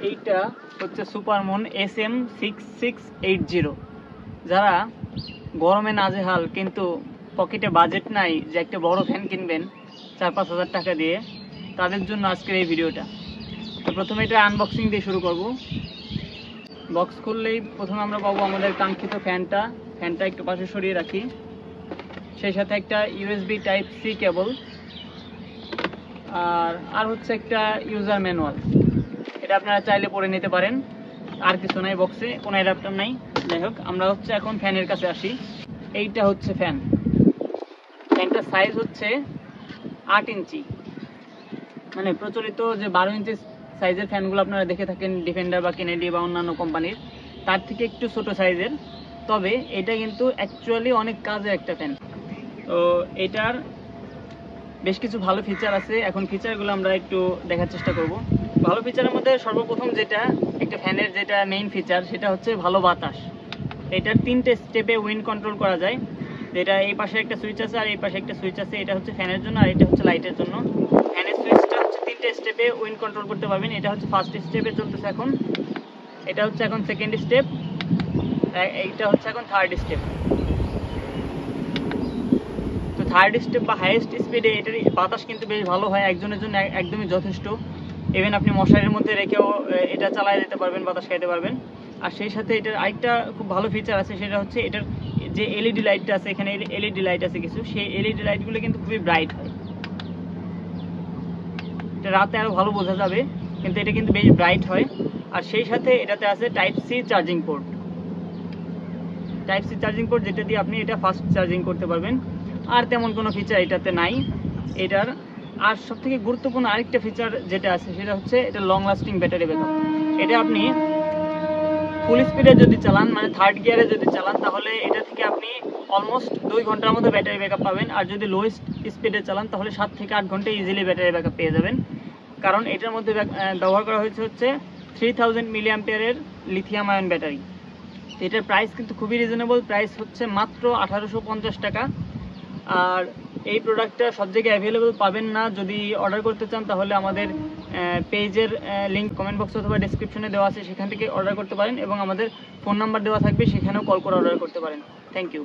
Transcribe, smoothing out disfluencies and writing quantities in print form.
এইটা হচ্ছে supermoon SM6680। যারা গরমে নাজেহাল কিন্তু পকেটে বাজেট নাই যে একটা বড় ফ্যান কিনবেন 4-5 হাজার টাকা দিয়ে, তাদের জন্য আজকের এই ভিডিওটা। তো প্রথমে এটা আনবক্সিং দিয়ে শুরু করব। বক্স খুললেই প্রথমে আমরা পাবো আমাদের কাঙ্ক্ষিত ফ্যানটা একটু পাশে সরিয়ে রাখি। সেই সাথে একটা USB Type-C কেবল আর হচ্ছে একটা ইউজার ম্যানুয়াল। এটা আপনারা চাইলে পড়ে নিতে পারেন। আর কিছু নাই বক্সে, কোনো অ্যাডাপ্টার নাই। যাই হোক, আমরা হচ্ছে এখন ফ্যানের কাছে আসি। এইটা হচ্ছে ফ্যানটার সাইজ হচ্ছে 8 ইঞ্চি। মানে প্রচলিত যে 12 ইঞ্চি সাইজের ফ্যানগুলো আপনারা দেখে থাকেন ডিফেন্ডার বা কেনেডি বা অন্যান্য কোম্পানির, তার থেকে একটু ছোট সাইজের। তবে এটা কিন্তু অ্যাকচুয়ালি অনেক কাজের একটা ফ্যান। তো এটার বেশ কিছু ভালো ফিচার আছে। এখন ফিচারগুলো আমরা একটু দেখার চেষ্টা করব। ভালো ফিচারের মধ্যে সর্বপ্রথম যেটা একটা ফ্যানের যেটা মেইন ফিচার, সেটা হচ্ছে ভালো বাতাস। এটার 3টে স্টেপে উইন্ড কন্ট্রোল করা যায়। যেটা এই পাশে একটা সুইচ আছে আর এই পাশে একটা সুইচ আছে। এটা হচ্ছে ফ্যানের জন্য আর এটা হচ্ছে লাইটের জন্য। ফ্যানের সুইচটা হচ্ছে 3টে স্টেপে উইন্ড কন্ট্রোল করতে পারবেন। এটা হচ্ছে ফার্স্ট স্টেপে চলতেছে এখন, এটা হচ্ছে এখন সেকেন্ড স্টেপ, এইটা হচ্ছে এখন থার্ড স্টেপ। তো থার্ড স্টেপ বা হাইয়েস্ট স্পিডে এটার বাতাস কিন্তু বেশ ভালো হয়, একজনের জন্য একদমই যথেষ্ট। ইভেন আপনি মশারির মধ্যে রেখেও এটা চালায় দিতে পারবেন, বাতাস খাইতে পারবেন। আর সেই সাথে এটার আরেকটা খুব ভালো ফিচার আছে, সেটা হচ্ছে এটার যে এলইডি লাইটটা আছে, এখানে এলইডি লাইট আছে কিছু, সেই এলইডি লাইটগুলো কিন্তু খুবই ব্রাইট হয়। এটা রাতে আরও ভালো বোঝা যাবে, কিন্তু এটা কিন্তু বেশ ব্রাইট হয়। আর সেই সাথে এটাতে আছে Type-C charging port. Type-C charging port, যেটা দিয়ে আপনি এটা ফাস্ট চার্জিং করতে পারবেন। আর তেমন কোনো ফিচার এটাতে নাই এটার। আর সবথেকে গুরুত্বপূর্ণ আরেকটা ফিচার যেটা আছে, সেটা হচ্ছে এটা লং লাস্টিং ব্যাটারি ব্যাকআপ। এটা আপনি ফুল স্পিডে যদি চালান, মানে থার্ড গিয়ারে যদি চালান, তাহলে এটা থেকে আপনি অলমোস্ট 2 ঘন্টার মতো ব্যাটারি ব্যাকআপ পাবেন। আর যদি লোয়েস্ট স্পিডে চালান, তাহলে 7 থেকে 8 ঘন্টা ইজিলি ব্যাটারি ব্যাকআপ পেয়ে যাবেন। কারণ এটার মধ্যে ব্যবহার করা হচ্ছে 3000 মিলি অ্যাম্পিয়ারের লিথিয়াম আয়ন ব্যাটারি। এটার প্রাইস কিন্তু খুবই রিজনেবল, প্রাইস হচ্ছে মাত্র 1850 টাকা। আর এই প্রোডাক্টটা সব জায়গায় অ্যাভেলেবল পাবেন না। যদি অর্ডার করতে চান, তাহলে আমাদের পেজের লিঙ্ক কমেন্ট বক্স অথবা ডেসক্রিপশনে দেওয়া আছে, সেখান থেকে অর্ডার করতে পারেন। এবং আমাদের ফোন নাম্বার দেওয়া থাকবে, সেখানেও কল করে অর্ডার করতে পারেন। Thank you.